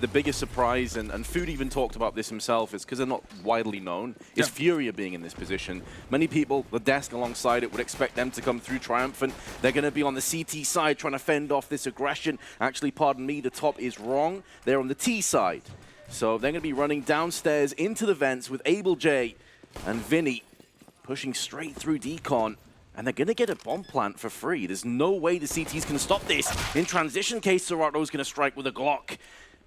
the biggest surprise, and Food even talked about this himself, is because they're not widely known, is FURIA being in this position. Many people, the desk alongside it, would expect them to come through triumphant. They're going to be on the CT side trying to fend off this aggression. Actually, pardon me, the top is wrong. They're on the T side. So they're going to be running downstairs into the vents with AbleJ and Vinny pushing straight through Decon. And they're going to get a bomb plant for free. There's no way the CTs can stop this. In transition case, Serato's going to strike with a Glock.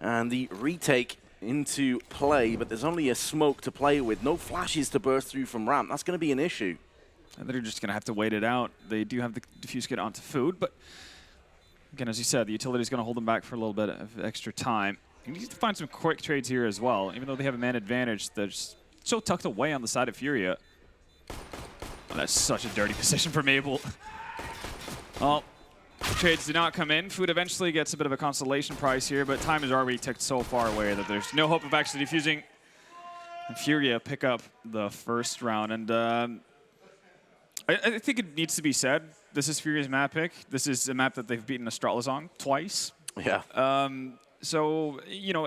And the retake into play, but there's only a smoke to play with. No flashes to burst through from ramp. That's going to be an issue. And they're just going to have to wait it out. They do have the defuse kit onto Food, but again, as you said, the utility is going to hold them back for a little bit of extra time. You need to find some quick trades here as well. Even though they have a man advantage, they're just so tucked away on the side of FURIA. Oh, that's such a dirty position for Mabel. Well, trades do not come in. Food eventually gets a bit of a consolation prize here, but time is already ticked so far away that there's no hope of actually defusing. And FURIA pick up the first round. And I think it needs to be said, this is FURIA's map pick. This is a map that they've beaten StarLadder on twice. Yeah. So, you know,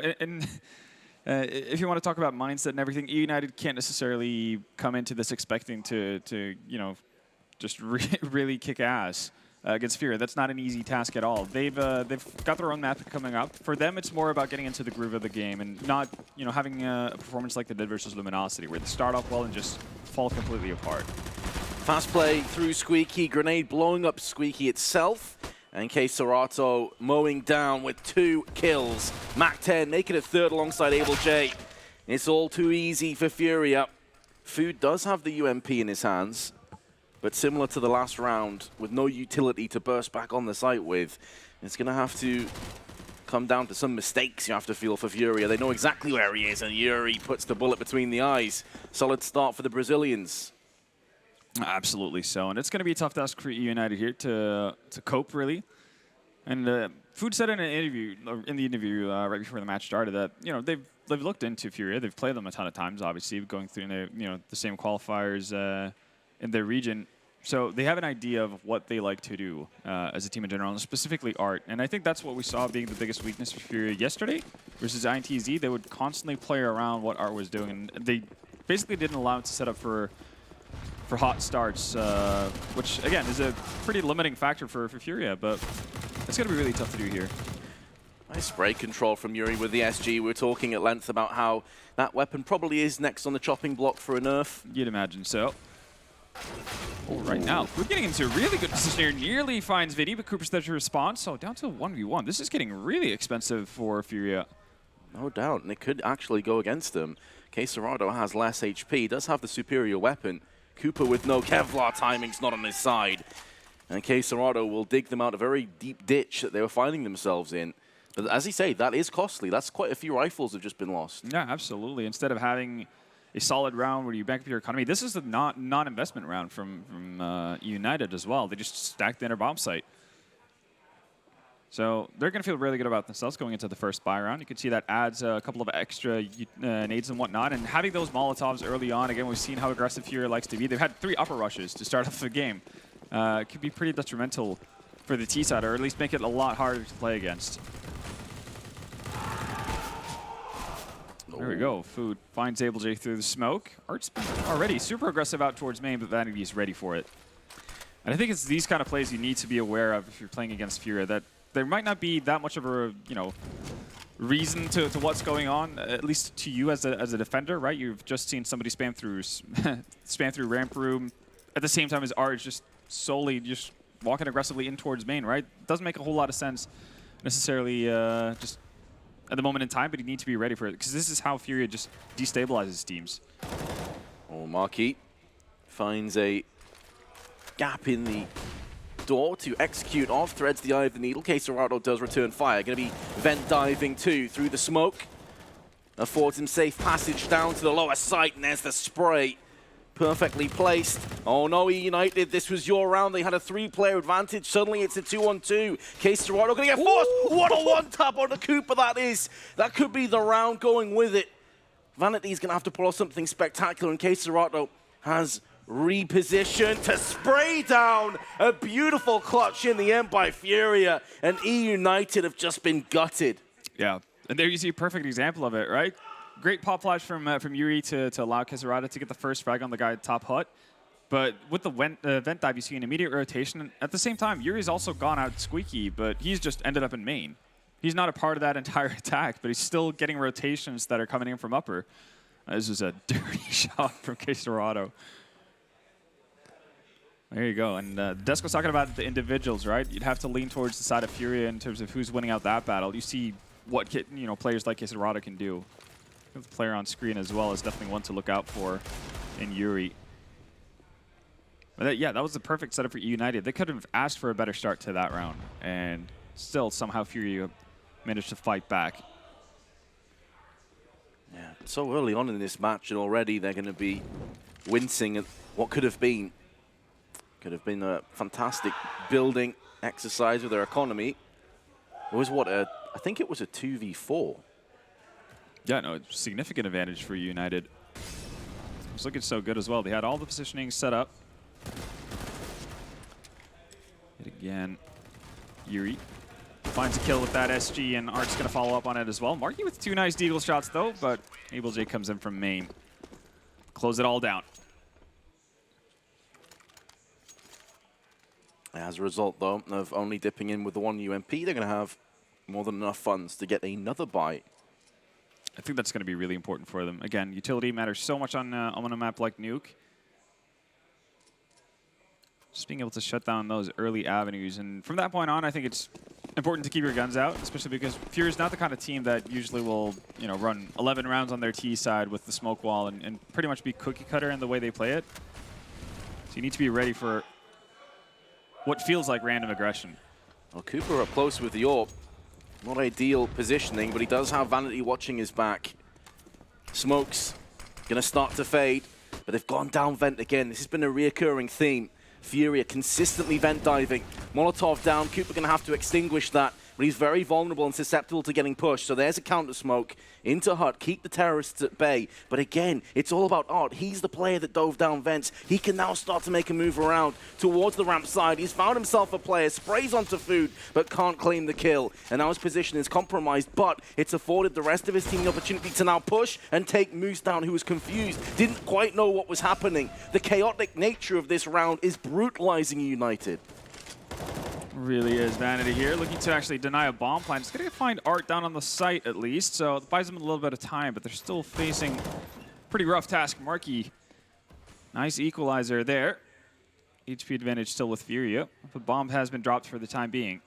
if you want to talk about mindset and everything, eUnited can't necessarily come into this expecting to you know, just really kick ass against FURIA. That's not an easy task at all. They've got their own map coming up. For them, it's more about getting into the groove of the game and not, you know, having a performance like they did versus Luminosity, where they start off well and just fall completely apart. Fast play through Squeaky, grenade blowing up Squeaky itself. And Serato mowing down with 2 kills. Mac-10 making a third alongside AbleJ. It's all too easy for FURIA. Food does have the UMP in his hands, but similar to the last round, with no utility to burst back on the site with, it's going to have to come down to some mistakes you have to feel for FURIA. They know exactly where he is, and Yuri puts the bullet between the eyes. Solid start for the Brazilians. Absolutely so, and it's going to be a tough task for eUnited here to cope, really. And Food said in an interview, right before the match started, that they've looked into FURIA. They've played them a ton of times, obviously, going through the same qualifiers in their region. So they have an idea of what they like to do as a team in general, and specifically Art. And I think that's what we saw being the biggest weakness for FURIA yesterday versus INTZ. They would constantly play around what Art was doing, and they basically didn't allow it to set up for hot starts, which, again, is a pretty limiting factor for FURIA, but it's going to be really tough to do here. Nice spray control from Yuri with the SG. We were talking at length about how that weapon probably is next on the chopping block for a nerf. You'd imagine so. Oh, right now, we're getting into a really good position here. Nearly finds Vinny, but Cooper's there to respond, so down to 1v1. This is getting really expensive for FURIA. No doubt, and it could actually go against them. Serato has less HP, does have the superior weapon. Cooper with no Kevlar timing's not on his side. And Serato will dig them out a very deep ditch that they were finding themselves in. But as you say, that is costly. That's quite a few rifles have just been lost. Yeah, absolutely. Instead of having a solid round where you bank up your economy, this is a non-investment round from eUnited as well. They just stacked the inner bomb site. So they're going to feel really good about themselves going into the first buy round. You can see that adds a couple of extra nades and whatnot. And having those Molotovs early on, again, we've seen how aggressive FURIA likes to be. They've had 3 upper rushes to start off the game. It could be pretty detrimental for the T side, or at least make it a lot harder to play against. There we go. Food finds AbleJ through the smoke. Art's been already super aggressive out towards main, but Vanity is ready for it. And I think it's these kind of plays you need to be aware of if you're playing against FURIA, that there might not be that much of a reason to what's going on, at least to you as a defender, right? You've just seen somebody spam through ramp room at the same time as Art just solely just walking aggressively in towards main, right? Doesn't make a whole lot of sense necessarily just at the moment in time, but you need to be ready for it, because this is how FURIA just destabilizes teams. Oh, Marquis finds a gap in the door to execute off, threads the eye of the needle. Serato does return fire. Going to be vent diving too through the smoke. Affords him safe passage down to the lower site, and there's the spray. Perfectly placed. Oh no, eUnited, this was your round. They had a 3-player advantage. Suddenly it's a 2-on-2. Serato going to get forced. What a one-tap on the Cooper that is. That could be the round going with it. Vanity's going to have to pull off something spectacular, and Serato has repositioned to spray down. A beautiful clutch in the end by FURIA, and eUnited have just been gutted. Yeah, And there you see a perfect example of it, right? Great pop flash from Yuri to allow Kisarada to get the first frag on the guy top hut. But with the vent dive, you see an immediate rotation. At the same time, Yuri's also gone out squeaky, but he's just ended up in main. He's not a part of that entire attack, but he's still getting rotations that are coming in from upper. This is a dirty shot from Kisarada. There you go. And Desk was talking about the individuals, right? You'd have to lean towards the side of FURIA in terms of who's winning out that battle. You see what players like Kisarada can do. The player on screen as well is definitely one to look out for in Yuri. But yeah, that was the perfect setup for eUnited. They could have asked for a better start to that round, and still somehow FURIA managed to fight back. Yeah, so early on in this match, and already they're going to be wincing at what could have been. Could have been a fantastic building exercise with their economy. It was I think it was a 2v4. Yeah, no, significant advantage for eUnited. It was looking so good as well. They had all the positioning set up. Hit again. Yuri finds a kill with that SG, and Art's going to follow up on it as well. Marky with 2 nice deagle shots, though, but Able J comes in from main. Close it all down. As a result, though, of only dipping in with the 1 UMP, they're going to have more than enough funds to get another buy. I think that's going to be really important for them. Again, utility matters so much on a map like Nuke. Just being able to shut down those early avenues. And from that point on, I think it's important to keep your guns out, especially because FURIA is not the kind of team that usually will run 11 rounds on their T side with the smoke wall and pretty much be cookie cutter in the way they play it. So you need to be ready for what feels like random aggression. Well, Cooper up close with the AWP. Not ideal positioning, but he does have Vanity watching his back. Smoke's gonna start to fade, but they've gone down vent again. This has been a reoccurring theme. FURIA consistently vent diving. Molotov down, Cooper gonna have to extinguish that, but he's very vulnerable and susceptible to getting pushed. So there's a counter smoke into hut, keep the terrorists at bay. But again, it's all about Art. He's the player that dove down vents. He can now start to make a move around towards the ramp side. He's found himself a player, sprays onto Food, but can't claim the kill. And now his position is compromised, but it's afforded the rest of his team the opportunity to now push and take Moose down, who was confused, didn't quite know what was happening. The chaotic nature of this round is brutalizing eUnited. Really is. Vanity here, looking to actually deny a bomb plant. It's going to find Art down on the site at least, so it buys them a little bit of time, but they're still facing pretty rough task. Marky, nice equalizer there. HP advantage still with FURIA, but bomb has been dropped for the time being.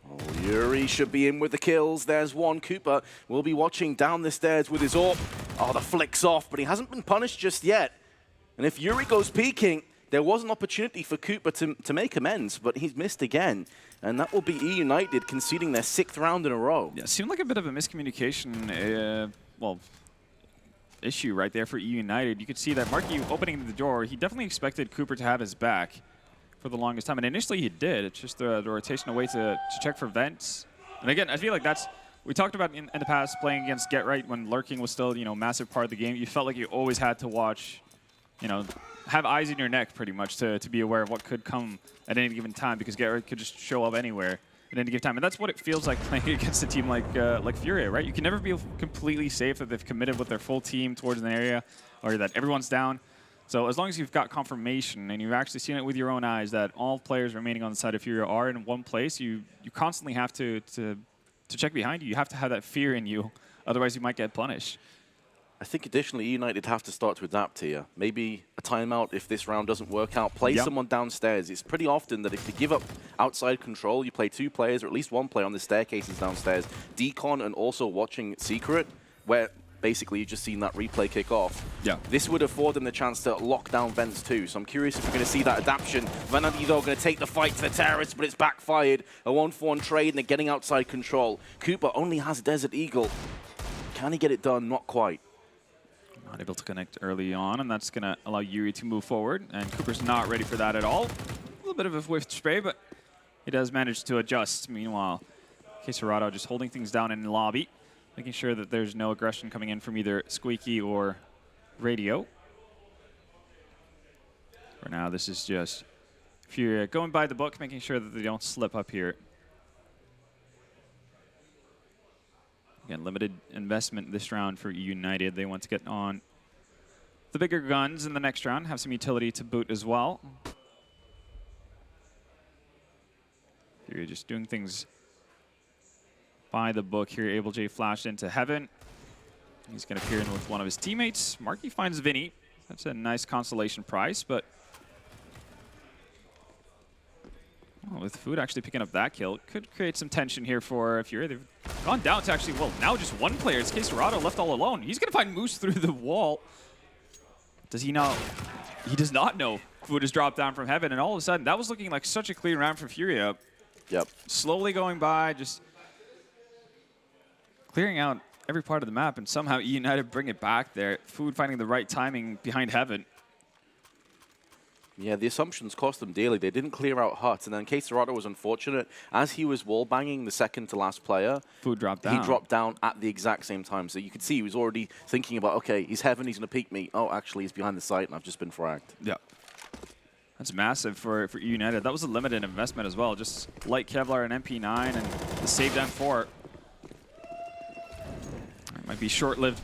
Oh, Yuri should be in with the kills. There's one. Cooper will be watching down the stairs with his AWP. Oh, the flick's off, but he hasn't been punished just yet. And if Yuri goes peeking, there was an opportunity for Cooper to make amends, but he's missed again. And that will be eUnited conceding their 6th round in a row. Yeah, seemed like a bit of a miscommunication, issue right there for eUnited. You could see that Marky opening the door, he definitely expected Cooper to have his back for the longest time. And initially he did. It's just the rotation away to check for vents. And again, I feel like that's, we talked about in the past playing against Get Right when lurking was still, massive part of the game. You felt like you always had to watch, have eyes in your neck pretty much to be aware of what could come at any given time, because Get Right could just show up anywhere at any given time. And that's what it feels like playing against a team like FURIA, right? You can never be completely safe that they've committed with their full team towards an area or that everyone's down. So as long as you've got confirmation and you've actually seen it with your own eyes that all players remaining on the side of FURIA are in one place, you constantly have to check behind you. You have to have that fear in you, otherwise you might get punished. I think additionally, eUnited have to start to adapt here. Maybe a timeout if this round doesn't work out. Play someone downstairs. It's pretty often that if you give up outside control, you play 2 players or at least 1 player on the staircases downstairs. Decon and also watching Secret, where basically you've just seen that replay kick off. Yeah. This would afford them the chance to lock down vents too. So I'm curious if we're going to see that adaptation. Vanity though going to take the fight to the terrorists, but it's backfired. A 1-for-1 trade and they're getting outside control. Cooper only has Desert Eagle. Can he get it done? Not quite. Not able to connect early on, and that's going to allow Yuri to move forward. And Cooper's not ready for that at all. A little bit of a whiff spray, but he does manage to adjust. Meanwhile, Kisarada just holding things down in the lobby, making sure that there's no aggression coming in from either Squeaky or Radio. For now, this is just FURIA going by the book, making sure that they don't slip up here. Again, limited investment this round for eUnited. They want to get on the bigger guns in the next round, have some utility to boot as well. You're just doing things by the book here. AbleJ flashed into heaven. He's going to peer in with one of his teammates. Marky finds Vinny. That's a nice consolation prize, but with Food actually picking up that kill, it could create some tension here for FURIA. They've gone down to actually, well, now just one player. It's Caserado left all alone. He's going to find Moose through the wall. Does he know? He does not know Food has dropped down from heaven, and all of a sudden, that was looking like such a clean round for FURIA. Yep. Slowly going by, just clearing out every part of the map, and somehow eUnited bring it back there. Food finding the right timing behind heaven. Yeah, the assumptions cost them dearly. They didn't clear out Hut, and then Caserado was unfortunate. As he was wall banging the second to last player, Food dropped down. He dropped down at the exact same time. So you could see he was already thinking about, okay, he's heaven, he's going to peek me. Oh, actually, he's behind the site, and I've just been fragged. Yeah. That's massive for eUnited. That was a limited investment as well. Just light Kevlar and MP9 and the save down 4. It might be short-lived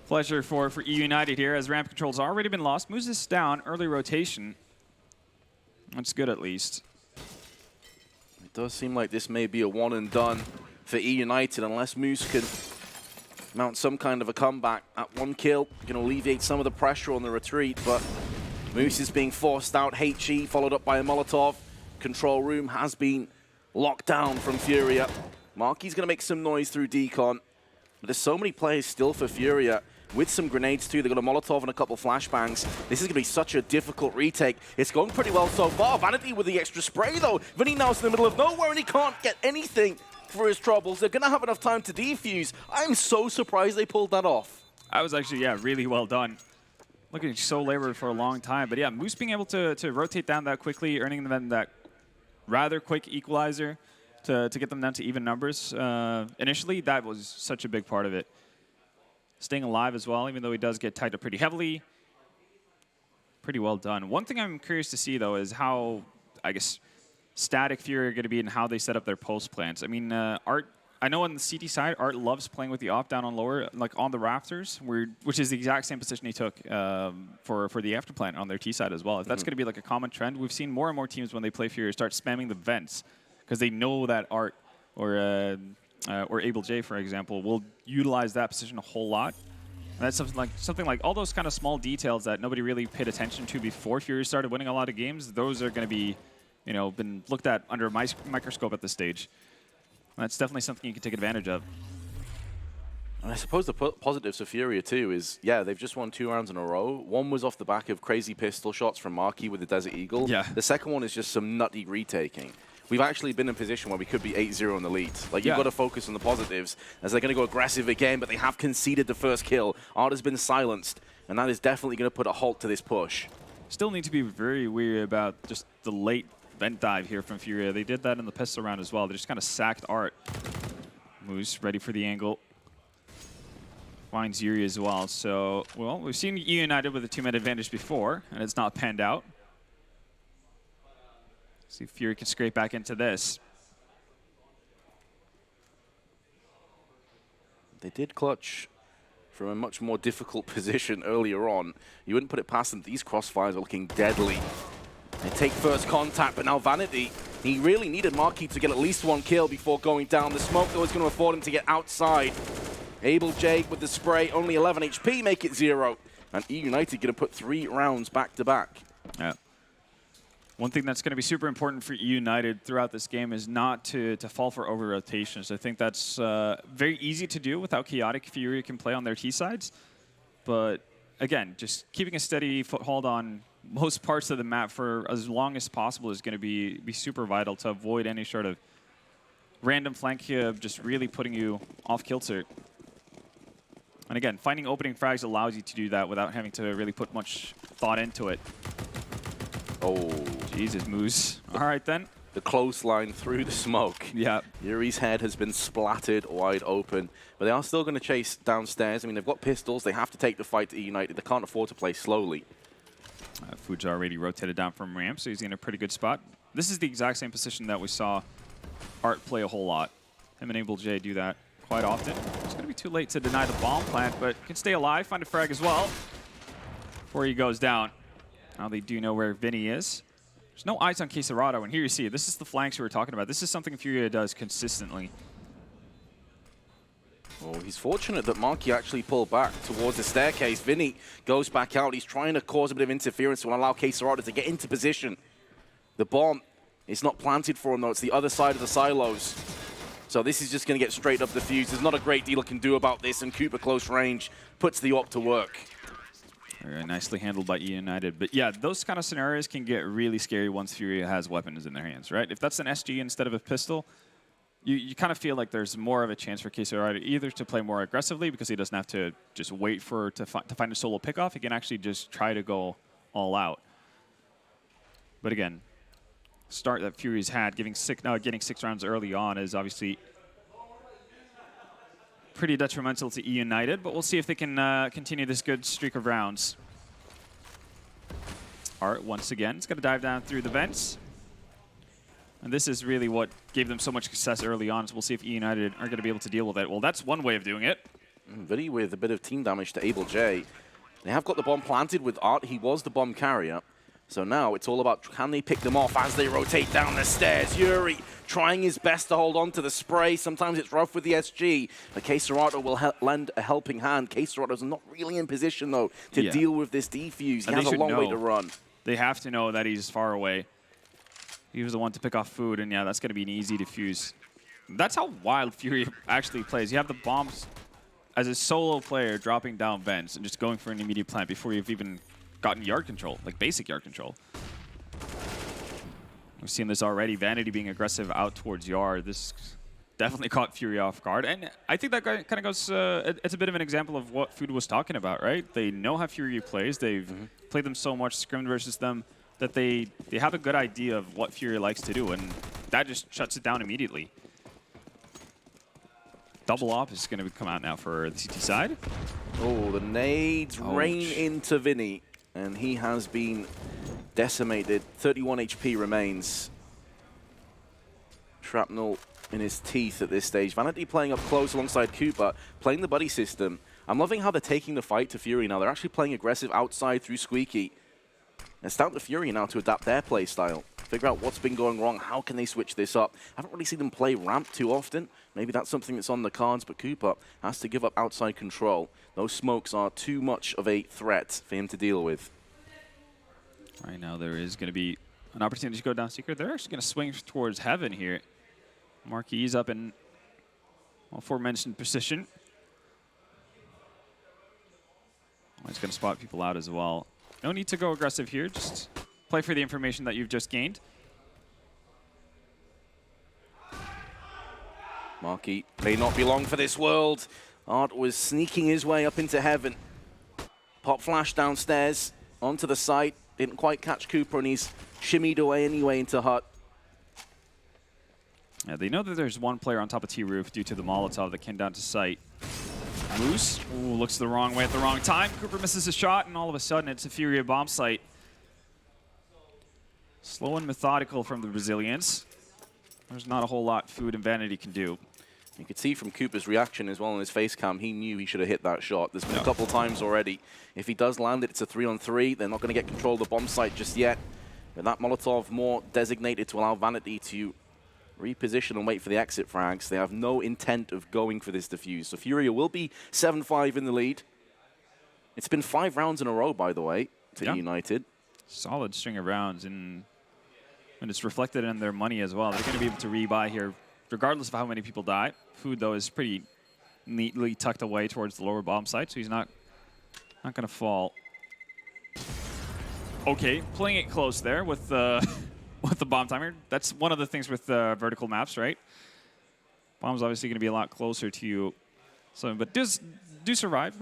pleasure for eUnited here, as ramp control's already been lost. Moves this down, early rotation. That's good at least. It does seem like this may be a one and done for eUnited unless Moose can mount some kind of a comeback. At one kill, can alleviate some of the pressure on the retreat, but Moose is being forced out. HE followed up by a Molotov. Control room has been locked down from FURIA. Marky's going to make some noise through decon. But there's so many players still for FURIA with some grenades too. They've got a Molotov and a couple flashbangs. This is going to be such a difficult retake. It's going pretty well so far. Vanity with the extra spray though. Vinny now's in the middle of nowhere and he can't get anything for his troubles. They're going to have enough time to defuse. I'm so surprised they pulled that off. That was actually, yeah, really well done. Looking so labored for a long time. But yeah, Moose being able to rotate down that quickly, earning them that rather quick equalizer to get them down to even numbers. Initially, that was such a big part of it. Staying alive as well, even though he does get tied up pretty heavily. Pretty well done. One thing I'm curious to see, though, is how, I guess, static FURIA are going to be and how they set up their post plans. I mean, Art, I know on the CT side, Art loves playing with the op down on lower, like on the rafters, which is the exact same position he took for the after plant on their T side as well. If that's going to be like a common trend, we've seen more and more teams when they play FURIA start spamming the vents because they know that Art or AbleJ, for example, will utilize that position a whole lot. And that's something like all those kind of small details that nobody really paid attention to before FURIA started winning a lot of games. Those are going to be, you know, been looked at under a microscope at this stage. And that's definitely something you can take advantage of. And I suppose the positives for FURIA too is, yeah, they've just won 2 rounds in a row. One was off the back of crazy pistol shots from Marky with the Desert Eagle. Yeah. The second one is just some nutty retaking. We've actually been in a position where we could be 8-0 in the lead. Like, you've got to focus on the positives, as they're going to go aggressive again, but they have conceded the first kill. Art has been silenced, and that is definitely going to put a halt to this push. Still need to be very wary about just the late vent dive here from FURIA. They did that in the pistol round as well. They just kind of sacked Art. Moose ready for the angle. Finds Yuri as well. So, well, we've seen eUnited with a 2-man advantage before, and it's not panned out. See if FURIA can scrape back into this. They did clutch from a much more difficult position earlier on. You wouldn't put it past them. These crossfires are looking deadly. They take first contact, but now Vanity, he really needed Marky to get at least 1 kill before going down. The smoke that was going to afford him to get outside. AbleJ with the spray, only 11 HP, make it 0. And eUnited going to put 3 rounds back to back. Yeah. One thing that's going to be super important for eUnited throughout this game is not to fall for over-rotations. I think that's very easy to do with how chaotic FURIA can play on their T-sides. But again, just keeping a steady foothold on most parts of the map for as long as possible is going to be super vital to avoid any sort of random flank here of just really putting you off kilter. And again, finding opening frags allows you to do that without having to really put much thought into it. Oh. Jesus, Moose. All right, then. The close line through the smoke. Yeah. Yuri's head has been splattered wide open, but they are still going to chase downstairs. I mean, they've got pistols. They have to take the fight to eUnited. They can't afford to play slowly. Fuji's already rotated down from ramp, so he's in a pretty good spot. This is the exact same position that we saw Art play a whole lot. Him and AbleJ do that quite often. It's going to be too late to deny the bomb plant, but can stay alive, find a frag as well before he goes down. Now they do know where Vinny is. There's no eyes on Quesarado, and here you see it. This is the flanks we were talking about. This is something FURIA does consistently. Oh, he's fortunate that Marky actually pulled back towards the staircase. Vinny goes back out. He's trying to cause a bit of interference to allow Quesarado to get into position. The bomb is not planted for him, though. It's the other side of the silos. So this is just going to get straight up defused. There's not a great deal he can do about this, and Cooper close range puts the op to work. Very nicely handled by eUnited. But yeah, those kind of scenarios can get really scary once FURIA has weapons in their hands, right? If that's an SG instead of a pistol, you kind of feel like there's more of a chance for Quesarado either to play more aggressively because he doesn't have to just wait to find a solo pickoff. He can actually just try to go all out. But again, start that FURIA's had, getting 6 rounds early on is obviously pretty detrimental to eUnited, but we'll see if they can continue this good streak of rounds. Art, once again, is going to dive down through the vents. And this is really what gave them so much success early on, so we'll see if eUnited are going to be able to deal with it. Well, that's one way of doing it. Vinny with a bit of team damage to AbleJ. They have got the bomb planted with Art. He was the bomb carrier. So now it's all about can they pick them off as they rotate down the stairs. Yuri trying his best to hold on to the spray. Sometimes it's rough with the SG. But Quesarado will lend a helping hand. Quesarado's not really in position, though, to deal with this defuse. He has a long way to run. They have to know that he's far away. He was the one to pick off food, and yeah, that's going to be an easy defuse. That's how wild FURIA actually plays. You have the bombs as a solo player dropping down vents and just going for an immediate plant before you've even gotten yard control, like basic yard control. We've seen this already. Vanity being aggressive out towards yard. This definitely caught FURIA off guard. And I think that kind of goes, it's a bit of an example of what Food was talking about, right? They know how FURIA plays. They've played them so much, scrimmed versus them, that they have a good idea of what FURIA likes to do, and that just shuts it down immediately. Double op is going to come out now for the CT side. Oh, the nades rain into Vinny, and he has been decimated. 31 HP remains. Shrapnel in his teeth at this stage. Vanity playing up close alongside Cooper, playing the buddy system. I'm loving how they're taking the fight to FURIA now. They're actually playing aggressive outside through Squeaky. It's down to FURIA now to adapt their play style. Figure out what's been going wrong. How can they switch this up? I haven't really seen them play ramp too often. Maybe that's something that's on the cards, but Cooper has to give up outside control. Those smokes are too much of a threat for him to deal with. Right now there is going to be an opportunity to go down secret. They're actually going to swing towards heaven here. Marquis up in aforementioned position. He's going to spot people out as well. No need to go aggressive here. Just play for the information that you've just gained. Marquis may not be long for this world. Art was sneaking his way up into heaven. Pop flash downstairs onto the site. Didn't quite catch Cooper, and he's shimmied away anyway into Hut. Yeah, they know that there's one player on top of T-Roof due to the Molotov that came down to site. Moose looks the wrong way at the wrong time. Cooper misses a shot, and all of a sudden it's a FURIA bomb site. Slow and methodical from the Brazilians. There's not a whole lot Food and Vanity can do. You could see from Cooper's reaction as well on his face cam, he knew he should have hit that shot. There's been a couple times already. If he does land it, it's a 3-on-3. They're not going to get control of the bomb site just yet. But that Molotov more designated to allow Vanity to reposition and wait for the exit frags. They have no intent of going for this defuse. So FURIA will be 7-5 in the lead. It's been 5 rounds in a row, by the way, to eUnited. Solid string of rounds, and it's reflected in their money as well. They're going to be able to rebuy here, regardless of how many people die. Food, though, is pretty neatly tucked away towards the lower bomb site, so he's not going to fall. Okay, playing it close there with with the bomb timer. That's one of the things with vertical maps, right? Bomb's obviously going to be a lot closer to you. So, but does survive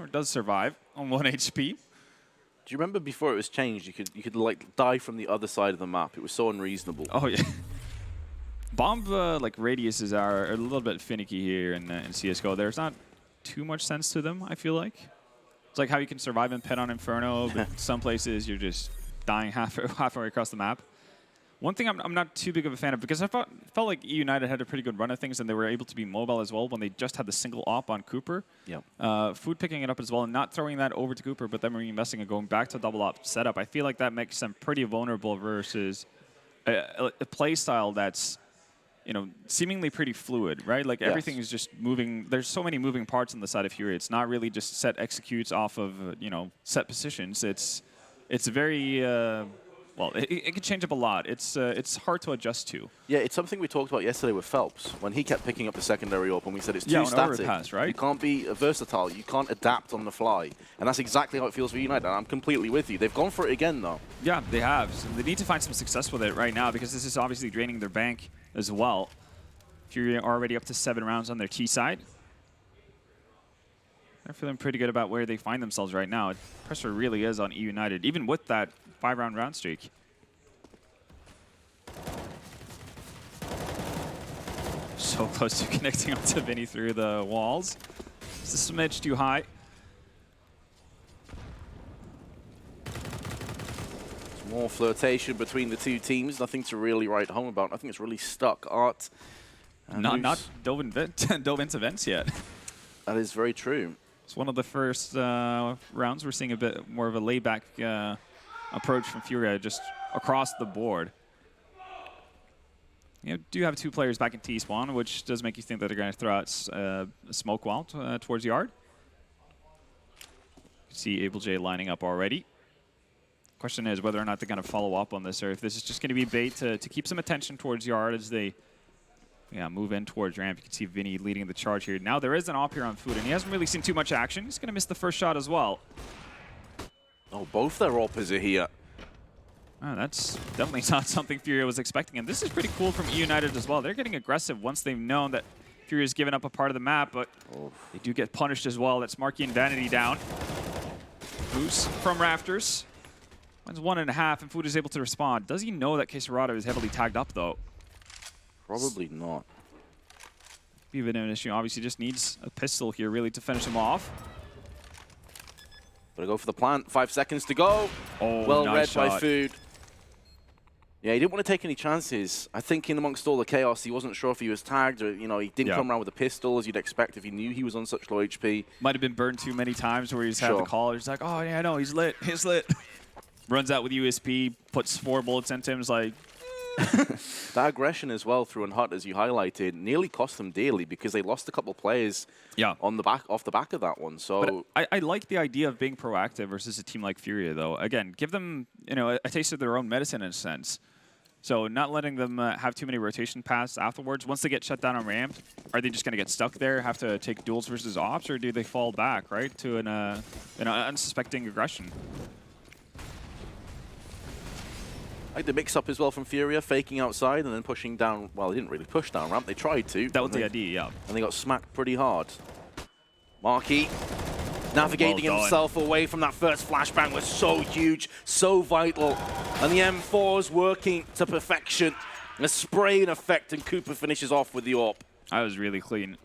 on 1 HP. Do you remember before it was changed, you could like die from the other side of the map? It was so unreasonable. Oh yeah. Bomb like radiuses are a little bit finicky here in CSGO. There's not too much sense to them, I feel like. It's like how you can survive in Pet on Inferno, but some places you're just dying halfway across the map. One thing I'm not too big of a fan of, because I felt like eUnited had a pretty good run of things, and they were able to be mobile as well when they just had the single op on Cooper. Yeah. Food picking it up as well and not throwing that over to Cooper, but then reinvesting and going back to double op setup. I feel like that makes them pretty vulnerable versus a play style that's, you know, seemingly pretty fluid, right? Like everything is just moving. There's so many moving parts on the side of FURIA. It's not really just set executes off of, you know, set positions. It's very well, it can change up a lot. It's hard to adjust to. Yeah, it's something we talked about yesterday with Phelps when he kept picking up the secondary open. We said it's too static. Overpass, right? You can't be versatile. You can't adapt on the fly, and that's exactly how it feels for United. And I'm completely with you. They've gone for it again, though. Yeah, they have. So they need to find some success with it right now because this is obviously draining their bank as well. FURIA already up to 7 rounds on their T side. They're feeling pretty good about where they find themselves right now. Pressure really is on eUnited, even with that 5-round streak. So close to connecting onto Vinny through the walls. It's a smidge too high. More flirtation between the two teams. Nothing to really write home about. Nothing that's really stuck. Art. Not dove into vents yet. That is very true. It's one of the first rounds we're seeing a bit more of a layback approach from FURIA just across the board. You do have 2 players back in T-spawn, which does make you think that they're going to throw out a smoke wall towards yard. You see AbleJ lining up already. Question is whether or not they're going to follow up on this, or if this is just going to be bait to keep some attention towards yard as they move in towards ramp. You can see Vinny leading the charge here. Now there is an op here on Food, and he hasn't really seen too much action. He's going to miss the first shot as well. Oh, both their oppers are here. Oh, that's definitely not something FURIA was expecting. And this is pretty cool from eUnited as well. They're getting aggressive once they've known that FURIA's given up a part of the map, but they do get punished as well. That's Marky and Vanity down. Boost from Rafters. Mine's 1.5, and Food is able to respond. Does he know that Quesarado is heavily tagged up, though? Probably not. Be a bit of an issue. Obviously, just needs a pistol here, really, to finish him off. Gonna go for the plant. 5 seconds to go. Oh, well nice read shot. by Food. Yeah, he didn't want to take any chances. I think in amongst all the chaos, he wasn't sure if he was tagged or, you know, he didn't come around with a pistol as you'd expect if he knew he was on such low HP. Might have been burned too many times where he's had the call. He's like, oh, yeah, no, he's lit. He's lit. Runs out with USP, puts 4 bullets into him. He's like, That aggression as well through Unhut, as you highlighted, nearly cost them dearly because they lost a couple players on the off the back of that one. So I like the idea of being proactive versus a team like FURIA, though. Again, give them a taste of their own medicine in a sense. So not letting them have too many rotation paths afterwards. Once they get shut down on ramp, are they just going to get stuck there, have to take duels versus ops, or do they fall back, right, to an unsuspecting aggression? I like the mix-up as well from FURIA, faking outside and then pushing down. Well, they didn't really push down ramp. They tried to. That was the idea, yeah. And they got smacked pretty hard. Marky navigating himself away from that first flashbang was so huge, so vital. And the M4's working to perfection. A spray in effect, and Cooper finishes off with the AWP. That was really clean.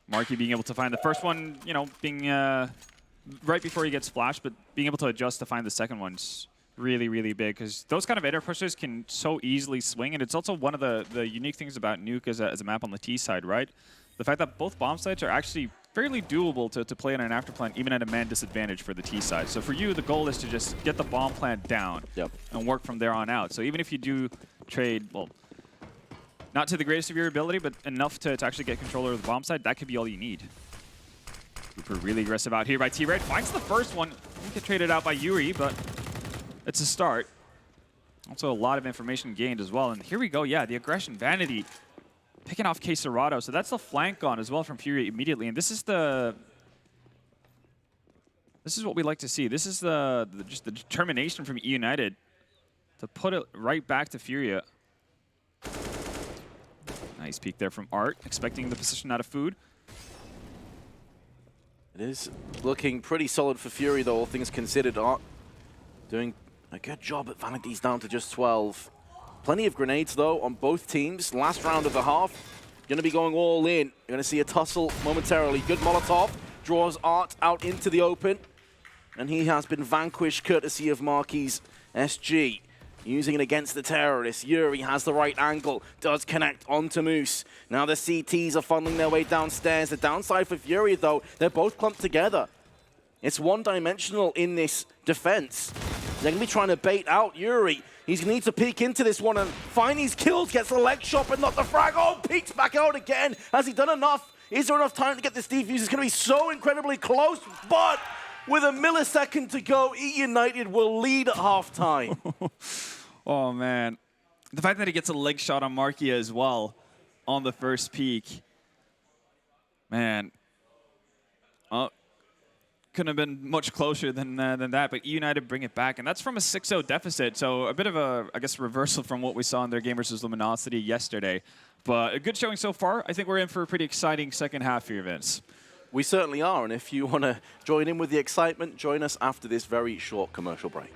Marky being able to find the first one, being right before he gets flashed, but being able to adjust to find the second one's really, really big, because those kind of inner pushers can so easily swing, and it's also one of the unique things about Nuke as a map on the T side, right? The fact that both bomb sites are actually fairly doable to play on an after plant, even at a man disadvantage for the T side. So for you, the goal is to just get the bomb plant down and work from there on out. So even if you do trade, well, not to the greatest of your ability, but enough to actually get control over the bomb site, that could be all you need. Cooper really aggressive out here by T-Red. Finds the first one. He get traded out by Yuri, but it's a start. Also a lot of information gained as well. And here we go, yeah, the aggression, Vanity, picking off Quesarado. So that's the flank on as well from FURIA immediately. And this is what we like to see. This is just the determination from eUnited to put it right back to FURIA. Nice peek there from Art, expecting the position out of Food. It is looking pretty solid for FURIA, though, all things considered. Art doing a good job at Vanity's down to just 12. Plenty of grenades, though, on both teams. Last round of the half. Going to be going all in. You're going to see a tussle momentarily. Good Molotov. Draws Art out into the open. And he has been vanquished courtesy of Marky's SG. using it against the terrorists. Yuri has the right angle, does connect onto Moose. Now the CTs are funneling their way downstairs. The downside for Furia, though, they're both clumped together. It's one-dimensional in this defense. They're going to be trying to bait out Yuri. He's going to need to peek into this one and find these kills, gets the leg shot, but not the frag. Oh, peeks back out again. Has he done enough? Is there enough time to get this defuse? It's going to be so incredibly close, but with a millisecond to go, eUnited will lead at halftime. Oh, man. The fact that he gets a leg shot on Markia as well on the first peak. Man. Couldn't have been much closer than that, but eUnited bring it back. And that's from a 6-0 deficit, so a bit of a, I guess, reversal from what we saw in their game versus Luminosity yesterday. But a good showing so far. I think we're in for a pretty exciting second half here, Vince. We certainly are, and if you want to join in with the excitement, join us after this very short commercial break.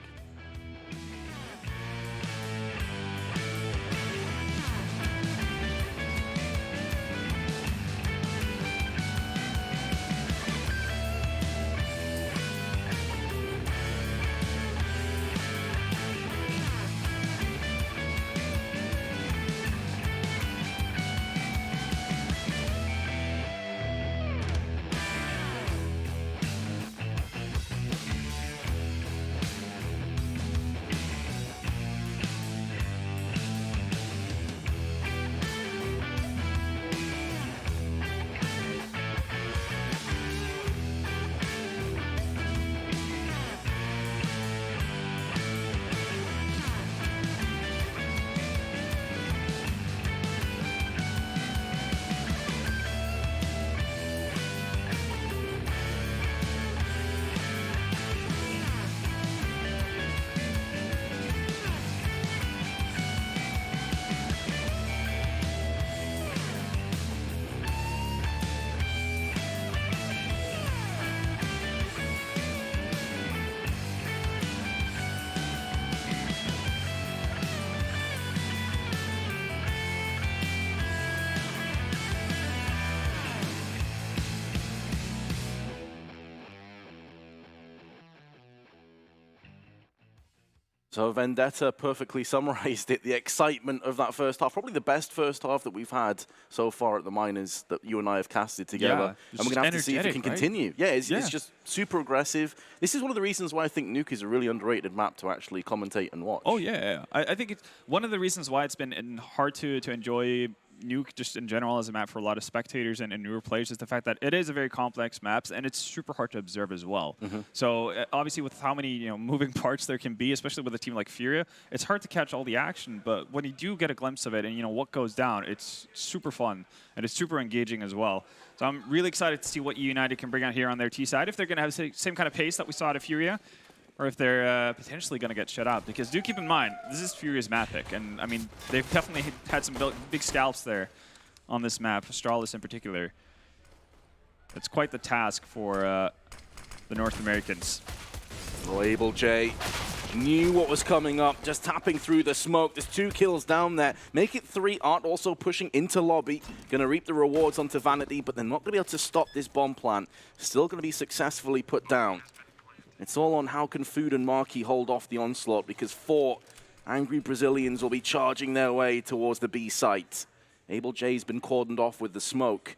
So Vendetta perfectly summarized it, the excitement of that first half. Probably the best first half that we've had so far at the Miners that you and I have casted together. Yeah, and we're going to have to see if it can continue. Yeah, it's just super aggressive. This is one of the reasons why I think Nuke is a really underrated map to actually commentate and watch. Oh, yeah. I think it's one of the reasons why it's been hard to enjoy Nuke just in general as a map for a lot of spectators and newer players is the fact that it is a very complex map and it's super hard to observe as well. So obviously with how many moving parts there can be, especially with a team like FURIA, it's hard to catch all the action. But when you do get a glimpse of it and what goes down, it's super fun and it's super engaging as well. So I'm really excited to see what eUnited can bring out here on their T side if they're going to have the same kind of pace that we saw at FURIA, or if they're potentially going to get shut out. Because do keep in mind, this is FURIA's map pick. And, I mean, they've definitely had some big scalps there on this map, StarLadder in particular. It's quite the task for the North Americans. Well, Able J knew what was coming up, just tapping through the smoke. There's 2 kills down there. Make it 3. Art also pushing into lobby. Going to reap the rewards onto Vanity, but they're not going to be able to stop this bomb plant. Still going to be successfully put down. It's all on how can Food and Marquee hold off the onslaught, because 4 angry Brazilians will be charging their way towards the B site. Able J's been cordoned off with the smoke.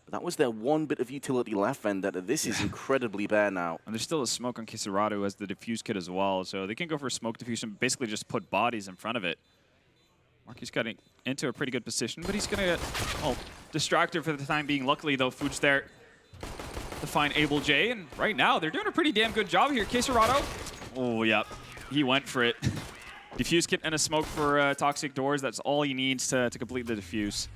But that was their one bit of utility left, Vendetta. This is incredibly bare now. And there's still a smoke on Kisarado as the defuse kit as well, so they can go for a smoke diffusion, basically just put bodies in front of it. Marquee's getting into a pretty good position, but he's going to get distracted for the time being. Luckily, though, Food's there to find Able J, and right now they're doing a pretty damn good job here. Quesarado, oh yeah, he went for it. Diffuse kit and a smoke for Toxic Doors. That's all he needs to complete the diffuse.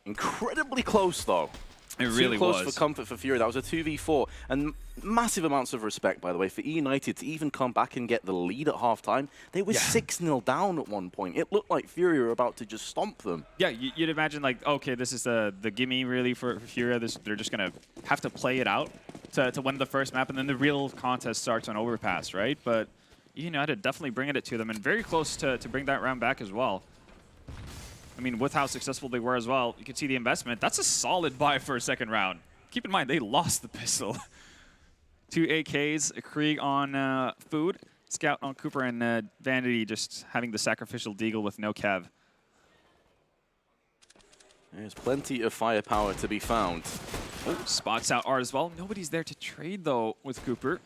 Incredibly close though. It really was. Too close was. for comfort for Fury. That was a 2v4. And massive amounts of respect, by the way, for eUnited to even come back and get the lead at halftime. They were 6-0 down at one point. It looked like Fury were about to just stomp them. Yeah, you'd imagine like, okay, this is the gimme really for Fury. They're just going to have to play it out to win the first map, and then the real contest starts on Overpass, right? But eUnited definitely bringing it to them, and very close to bring that round back as well. I mean, with how successful they were as well, you can see the investment. That's a solid buy for a second round. Keep in mind, they lost the pistol. 2 AKs, a Krieg on Food, scout on Cooper, and Vanity just having the sacrificial deagle with no cav. There's plenty of firepower to be found. Oh, spots out Art as well. Nobody's there to trade, though, with Cooper.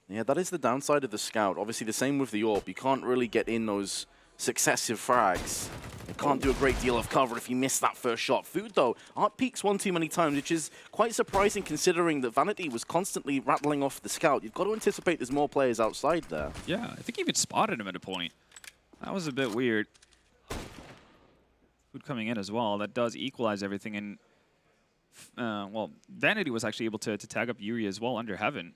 Yeah, that is the downside of the scout. Obviously, the same with the AWP. You can't really get in those successive frags. You can't do a great deal of cover if you miss that first shot. Food, though, Art peeks one too many times, which is quite surprising considering that Vanity was constantly rattling off the scout. You've got to anticipate there's more players outside there. Yeah, I think he even spotted him at a point. That was a bit weird. Food coming in as well. That does equalize everything. And, well, Vanity was actually able to tag up Yuri as well under Heaven.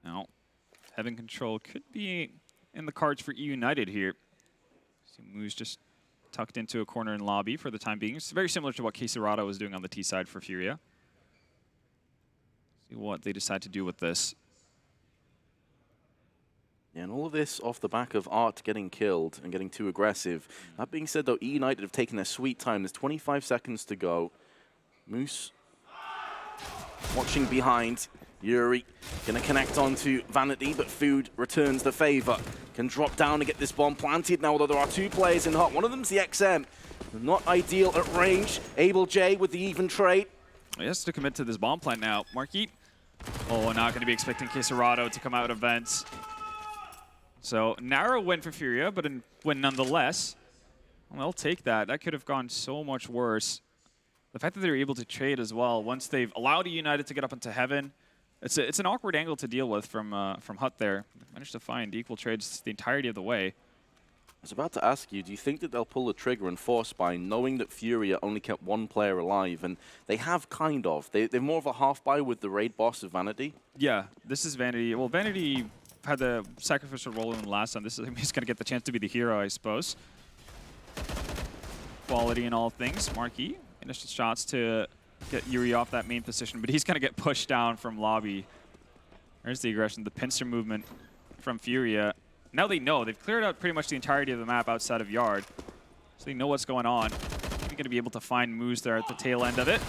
Now, Heaven control could be in the cards for eUnited here. See Moose just tucked into a corner in lobby for the time being. It's very similar to what Quesarado was doing on the T side for FURIA. See what they decide to do with this. Yeah, and all of this off the back of Art getting killed and getting too aggressive. That being said, though, eUnited have taken their sweet time. There's 25 seconds to go. Moose watching behind. Yuri gonna connect onto Vanity, but Food returns the favor. Can drop down and get this bomb planted now, although there are two players in hot. One of them's the XM. Not ideal at range. Able J with the even trade. He has to commit to this bomb plant now. Marquis. Oh, not going to be expecting Quesarado to come out of vents. So, narrow win for FURIA, but a win nonetheless. Well, they'll take that. That could have gone so much worse. The fact that they were able to trade as well, once they've allowed eUnited to get up into Heaven, it's an awkward angle to deal with from Hut there. They managed to find equal trades the entirety of the way. I was about to ask you, do you think that they'll pull the trigger and force buy, knowing that FURIA only kept one player alive? And they have kind of. They're more of a half buy with the raid boss of Vanity. Yeah, this is Vanity. Well, Vanity had the sacrificial role in the last time. This is he's going to get the chance to be the hero, I suppose. Quality in all things. Marquis, initial shots to get Yuri off that main position, but he's going to get pushed down from lobby. There's the aggression, the pincer movement from FURIA. Now they know. They've cleared out pretty much the entirety of the map outside of Yard. So they know what's going on. They're going to be able to find Moose there at the tail end of it.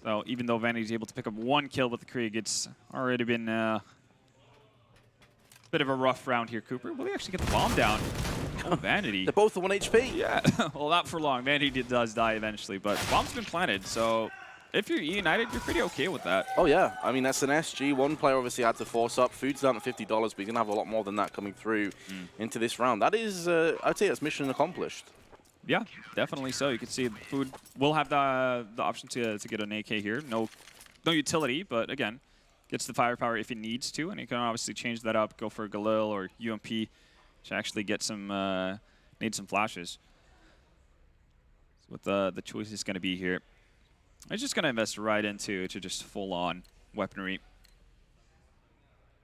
So even though Vanity's able to pick up one kill with the Krieg, it's already been a bit of a rough round here, Cooper. Will they actually get the bomb down? Oh, Vanity. They're both at 1 HP. Yeah. Well, not for long. Vanity does die eventually, but bomb's been planted, so if you're eUnited, you're pretty okay with that. Oh, yeah. I mean, that's an SG. One player obviously had to force up. Food's down at $50, but he's going to have a lot more than that coming through into this round. That is, I'd say that's mission accomplished. Yeah, definitely so. You can see Food will have the option to get an AK here. No utility, but again, gets the firepower if he needs to, and he can obviously change that up, go for a Galil or UMP to actually get some, need some flashes. So what the choice is going to be here. I'm just going to invest right into just full-on weaponry.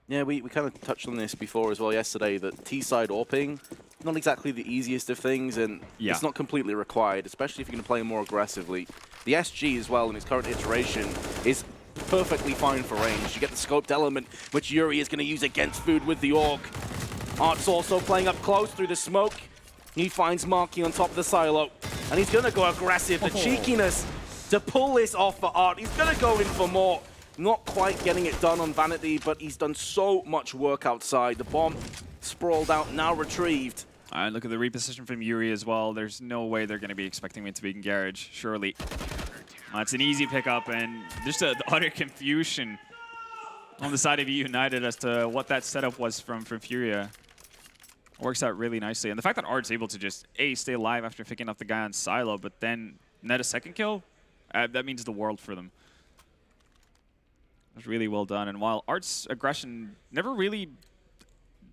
Yeah, we kind of touched on this before as well yesterday, that T-side AWPing, not exactly the easiest of things, and it's not completely required, especially if you're going to play more aggressively. The SG as well in its current iteration is perfectly fine for range. You get the scoped element, which Yuri is going to use against Food with the AUG. Art's also playing up close through the smoke. He finds Marquis on top of the silo, and he's going to go aggressive. The cheekiness to pull this off for Art. He's going to go in for more. Not quite getting it done on Vanity, but he's done so much work outside. The bomb sprawled out, now retrieved. All right, look at the reposition from Yuri as well. There's no way they're going to be expecting it to be in Garage, surely. It's an easy pickup, and just the utter confusion on the side of eUnited as to what that setup was from FURIA. Works out really nicely. And the fact that Art's able to just, A, stay alive after picking up the guy on silo, but then net a second kill, that means the world for them. It was really well done. And while Art's aggression never really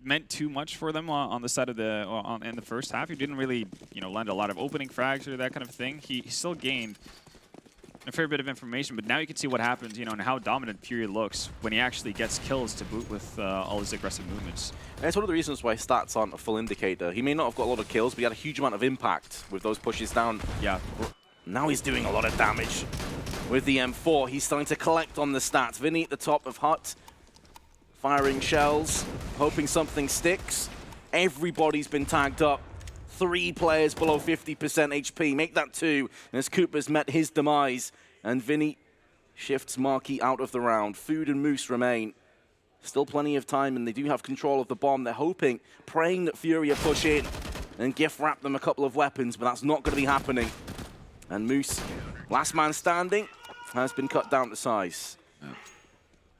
meant too much for them on the side of in the first half, he didn't really, land a lot of opening frags or that kind of thing. He still gained a fair bit of information, but now you can see what happens, and how dominant FURIA looks when he actually gets kills to boot with all his aggressive movements. And it's one of the reasons why stats aren't a full indicator. He may not have got a lot of kills, but he had a huge amount of impact with those pushes down. Yeah. Now he's doing a lot of damage with the M4. He's starting to collect on the stats. Vinny at the top of Hut, firing shells, hoping something sticks. Everybody's been tagged up. 3 players below 50% HP. Make that 2 as Cooper's met his demise. And Vinny shifts Marquis out of the round. Food and Moose remain. Still plenty of time, and they do have control of the bomb. They're hoping, praying that FURIA push in and gift wrap them a couple of weapons, but that's not going to be happening. And Moose, last man standing, has been cut down to size. Yeah.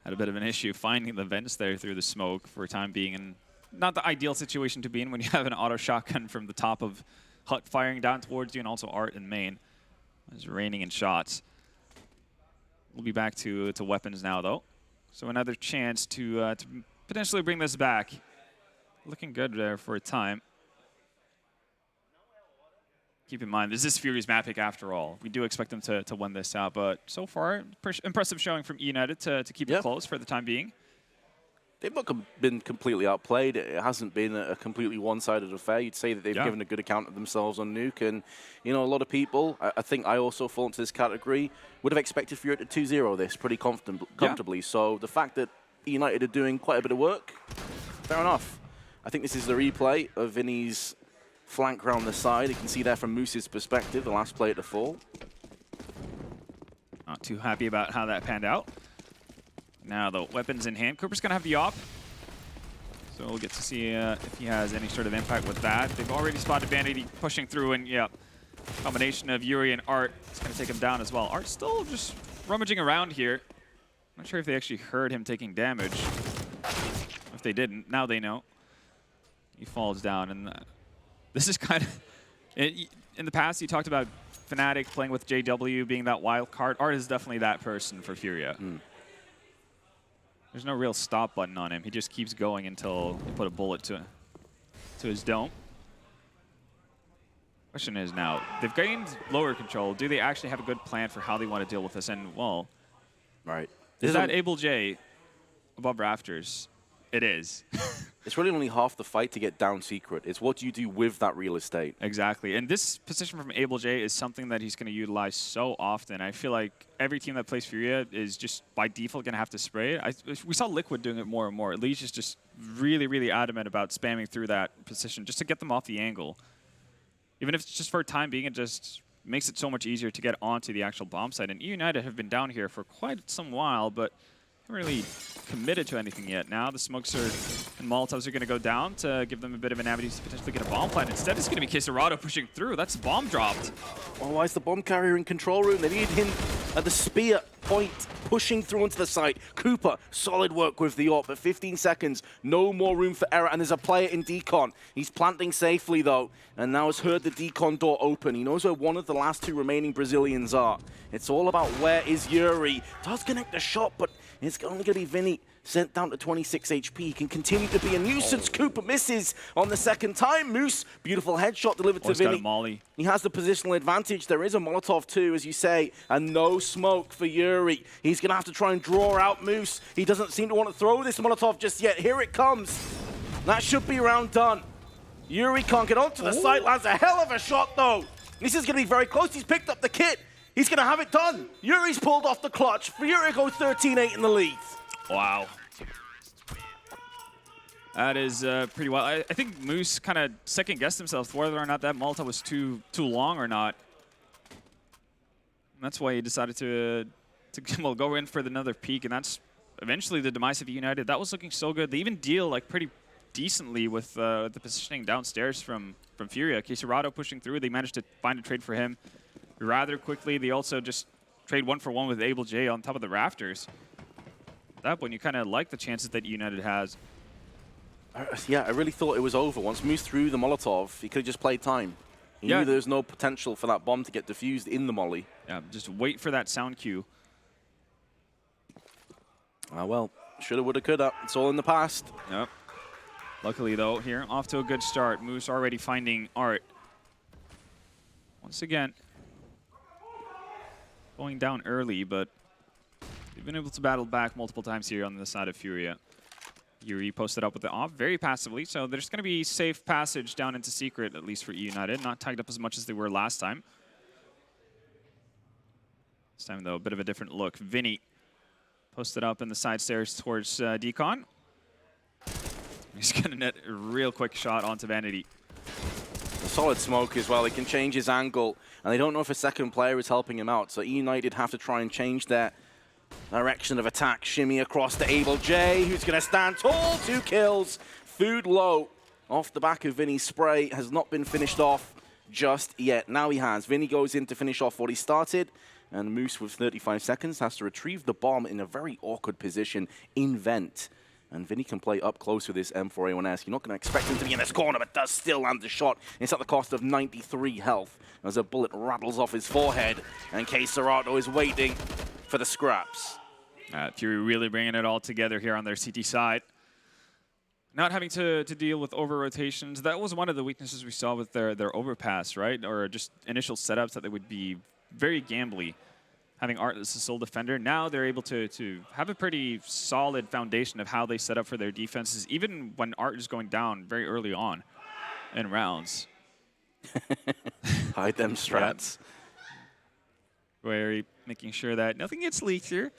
Had a bit of an issue finding the vents there through the smoke for a time being, and not the ideal situation to be in when you have an auto shotgun from the top of hut firing down towards you, and also Art in main. It's raining in shots. We'll be back to weapons now, though. So another chance to potentially bring this back. Looking good there for a time. Keep in mind, this is Furia's map pick after all. We do expect them to win this out, but so far, impressive showing from eUnited to keep it close for the time being. They've not been completely outplayed. It hasn't been a completely one-sided affair. You'd say that they've given a good account of themselves on Nuke. And, you know, a lot of people, I think I also fall into this category, would have expected FURIA to 2-0 this pretty comfortably. So the fact that eUnited are doing quite a bit of work, fair enough. I think this is the replay of Vinny's flank around the side. You can see there from Moose's perspective, the last player to fall. Not too happy about how that panned out. Now the weapons in hand. Cooper's going to have the op. So we'll get to see if he has any sort of impact with that. They've already spotted Vanity pushing through, and combination of Yuri and Art is going to take him down as well. Art's still just rummaging around here. Not sure if they actually heard him taking damage. If they didn't, now they know. He falls down, and this is kind of... In the past, you talked about Fnatic playing with JW being that wild card. Art is definitely that person for FURIA. There's no real stop button on him. He just keeps going until you put a bullet to his dome. Question is now, they've gained lower control. Do they actually have a good plan for how they want to deal with this? And, well, is that Able J above rafters? It is. It's really only half the fight to get down secret. It's what you do with that real estate. Exactly. And this position from Able J is something that he's going to utilize so often. I feel like every team that plays FURIA is just by default going to have to spray it. We saw Liquid doing it more and more. Leech is just really, really adamant about spamming through that position just to get them off the angle. Even if it's just for a time being, it just makes it so much easier to get onto the actual bomb site. And eUnited have been down here for quite some while, but haven't really committed to anything yet. Now the smokes and Molotovs are going to go down to give them a bit of an avenue to potentially get a bomb plant. Instead, it's going to be Quesarado pushing through. That's bomb dropped. Well, why is the bomb carrier in control room? They need him at the spear point, pushing through onto the site. Cooper, solid work with the AWP, but 15 seconds, no more room for error, and there's a player in decon. He's planting safely, though, and now has heard the decon door open. He knows where one of the last two remaining Brazilians are. It's all about where is Yuri. Does connect the shot, but it's only going to be Vinny sent down to 26 HP. He can continue to be a nuisance. Cooper misses on the second time. Moose, beautiful headshot delivered to Vinny. Molly. He has the positional advantage. There is a Molotov too, as you say, and no smoke for Yuri. He's going to have to try and draw out Moose. He doesn't seem to want to throw this Molotov just yet. Here it comes. That should be round done. Yuri can't get onto the site. Lands a hell of a shot, though. This is going to be very close. He's picked up the kit. He's going to have it done. Yuri's pulled off the clutch. FURIA goes 13-8 in the lead. Wow. That is pretty wild. I think Moose kind of second-guessed himself whether or not that Molotov was too long or not. And that's why he decided to well, go in for another peek, and that's eventually the demise of eUnited. That was looking so good. They even deal like pretty decently with the positioning downstairs from FURIA. Quesarado pushing through. They managed to find a trade for him rather quickly. They also just trade 1-for-1 with Able J on top of the rafters. At that point, you kind of like the chances that eUnited has. Yeah, I really thought it was over. Once Moose threw the Molotov, he could have just played time. He knew there was no potential for that bomb to get defused in the molly. Yeah, just wait for that sound cue. Well, shoulda, woulda, coulda. It's all in the past. Yep. Luckily, though, here, off to a good start. Moose already finding Art. Once again, going down early, but they've been able to battle back multiple times here on the side of FURIA. Yuri posted up with the off very passively, so there's going to be safe passage down into secret, at least for eUnited. Not tagged up as much as they were last time. This time, though, a bit of a different look. Vinny posted up in the side stairs towards Decon. He's going to net a real quick shot onto Vanity. A solid smoke as well. He can change his angle, and they don't know if a second player is helping him out. So eUnited have to try and change their Direction of attack, shimmy across to Able J, who's going to stand tall. 2 kills. Food low off the back of Vinny's spray. Has not been finished off just yet. Now he has. Vinny goes in to finish off what he started. And Moose, with 35 seconds, has to retrieve the bomb in a very awkward position in vent. And Vinny can play up close with this M4A1S. You're not going to expect him to be in this corner, but does still land the shot. It's at the cost of 93 health as a bullet rattles off his forehead. And K Serato is waiting for the scraps. Fury really bringing it all together here on their CT side. Not having to deal with over-rotations. That was one of the weaknesses we saw with their overpass, right? Or just initial setups that they would be very gambly. Having Art as a sole defender, now they're able to have a pretty solid foundation of how they set up for their defenses, even when Art is going down very early on in rounds. Hide them strats. Very making sure that nothing gets leaked here.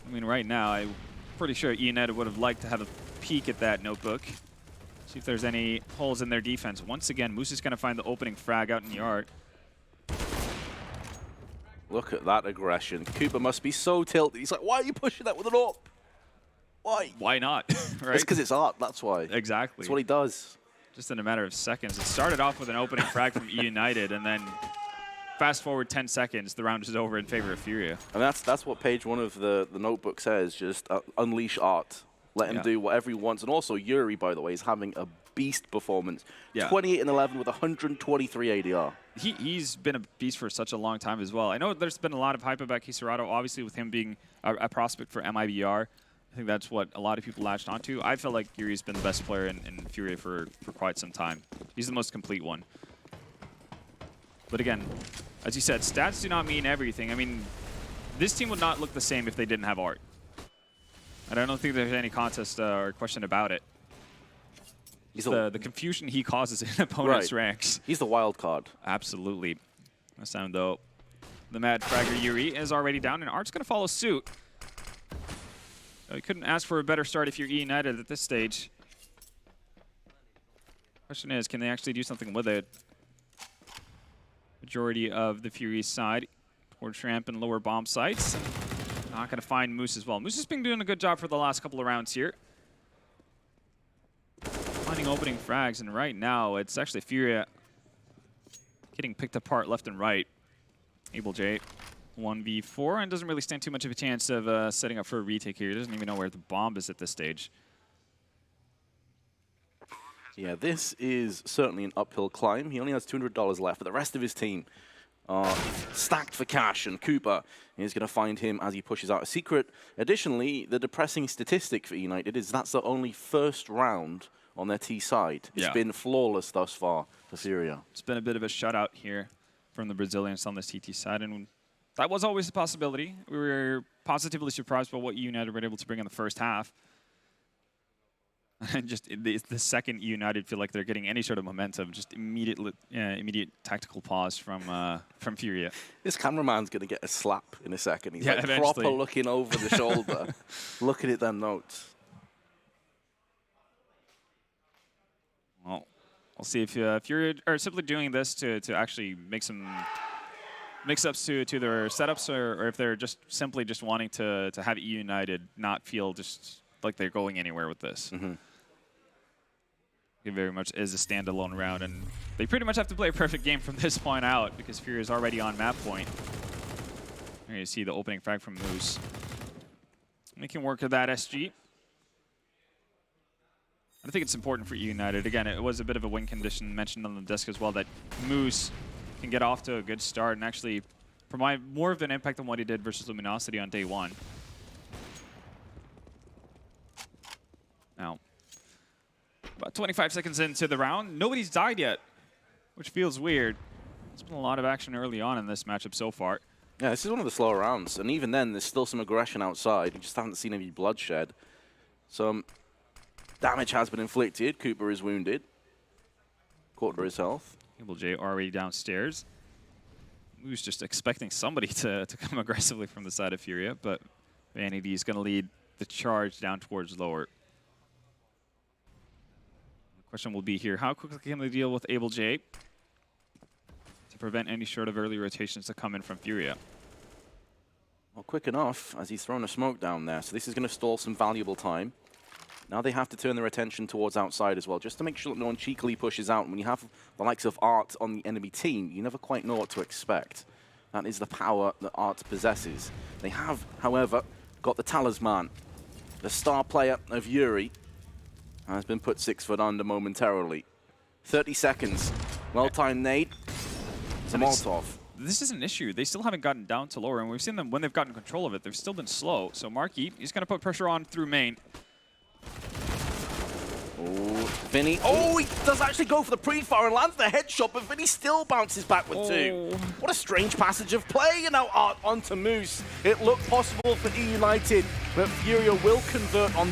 I mean, right now, I'm pretty sure eUnited would have liked to have a peek at that notebook. See if there's any holes in their defense. Once again, Moose is going to find the opening frag out in the Art. Look at that aggression. Cooper must be so tilted. He's like, why are you pushing that with an AWP? Why? Why not? Right? It's because it's Art, that's why. Exactly. That's what he does. Just in a matter of seconds. It started off with an opening frag from eUnited, and then fast forward 10 seconds, the round is over in favor of FURIA. And that's what page 1 of the notebook says, just unleash Art. Let him do whatever he wants. And also, Yuri, by the way, is having a beast performance. 28 and 11 with 123 ADR. He's been a beast for such a long time as well. I know there's been a lot of hype about K Serato, obviously with him being a prospect for MIBR. I think that's what a lot of people latched onto. I feel like Yuri's been the best player in FURIA for quite some time. He's the most complete one. But again, as you said, stats do not mean everything. I mean, this team would not look the same if they didn't have Art. And I don't think there's any contest or question about it. The confusion he causes in opponents' ranks. He's the wild card. Absolutely. This time, though, the Mad Fragger Yuri is already down, and Art's going to follow suit. You couldn't ask for a better start if you're eUnited at this stage. Question is, can they actually do something with it? Majority of the Fury's side towards ramp and lower bomb sites. Not going to find Moose as well. Moose has been doing a good job for the last couple of rounds here. Finding opening frags, and right now it's actually FURIA getting picked apart left and right. Able J 1v4 and doesn't really stand too much of a chance of setting up for a retake here. He doesn't even know where the bomb is at this stage. Yeah, this is certainly an uphill climb. He only has $200 left, but the rest of his team are stacked for cash, and Cooper is going to find him as he pushes out a secret. Additionally, the depressing statistic for eUnited is that's the only first round on their T side. It's been flawless thus far for FURIA. It's been a bit of a shutout here from the Brazilians on this TT side, and that was always a possibility. We were positively surprised by what eUnited were able to bring in the first half. And just the second eUnited feel like they're getting any sort of momentum, just immediate tactical pause from FURIA. This cameraman's going to get a slap in a second. He's like eventually. proper looking over the shoulder, looking at them notes. Well, we'll see if FURIA are simply doing this to actually make some mix-ups to their setups, or if they're just simply wanting to have eUnited not feel just like they're going anywhere with this. It very much is a standalone round, and they pretty much have to play a perfect game from this point out because FURIA is already on map point. Here you see the opening frag from Moose. Making work of that SG. I think it's important for eUnited. Again, it was a bit of a win condition mentioned on the desk as well, that Moose can get off to a good start and actually provide more of an impact than what he did versus Luminosity on day 1. Now, about 25 seconds into the round, nobody's died yet, which feels weird. There's been a lot of action early on in this matchup so far. Yeah, this is one of the slower rounds, and even then, there's still some aggression outside. You just haven't seen any bloodshed. Some damage has been inflicted. Cooper is wounded. Quarter his health. Able J already downstairs. Moose just expecting somebody to come aggressively from the side of FURIA, but Vanity is going to lead the charge down towards lower. Question will be here, how quickly can they deal with Able J to prevent any sort of early rotations to come in from FURIA? Not quick enough, as he's thrown a smoke down there. So this is going to stall some valuable time. Now they have to turn their attention towards outside as well, just to make sure that no one cheekily pushes out. And when you have the likes of Art on the enemy team, you never quite know what to expect. That is the power that Art possesses. They have, however, got the talisman. The star player of Yuri has been put 6 foot under momentarily. 30 seconds. Well-timed nade. It's a Molotov. This is an issue. They still haven't gotten down to lower, and we've seen them when they've gotten control of it. They've still been slow. So Marky, he's going to put pressure on through main. Oh, Vinny. Oh, he does actually go for the pre-fire and lands the headshot, but Vinny still bounces back with 2. What a strange passage of play. And now Art onto Moose. It looked possible for eUnited, but FURIA will convert on